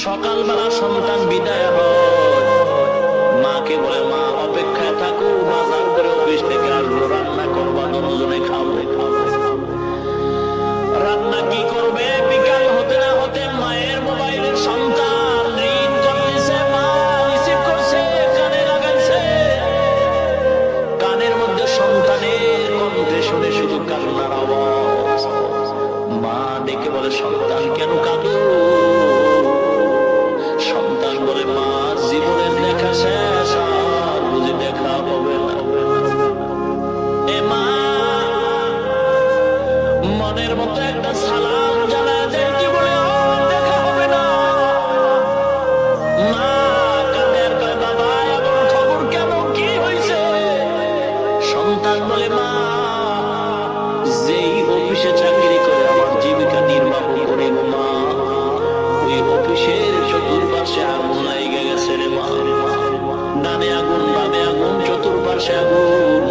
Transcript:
সকালবেলা সন্তান বিদায় হয়, মাকে বলে মা অপেক্ষায় থাকো, বাজার করে অফিস থেকে আসবো, রান্না করবা, দুজনে খাবো। রান্না কি করবে? বিকাল হতে না হতে মায়ের মোবাইলের সন্তান রিং করতেছে, মা রিসিভ করছে, কানে লাগাইছে। কানের মধ্যে সন্তানের কণ্ঠে শুনে শুধু কান্নার আওয়াজ। মা ডেকে বলে সন্তান কেন কাঁদো? সন্তান বলে মা জীবনের দেখা শেষ, আর বুঝি দেখা হবে না। এ মা মনের মতো একটা সালাম জানায় দেয়, কি বলে দেখা হবে না। মা কাঁদে আর কয় বাবা এমন খবর কেন, কি হয়েছে? সন্তান বলে মা যেই অফিসে চাকরি করে আমার জীবিকা নির্বাহ করে গো মা, ওই অফিসের চতুর্পাশে আগুন লেগে গেছে রে মা। ডানে আগুন বামে আগুন চতুর্পাশে আগুন,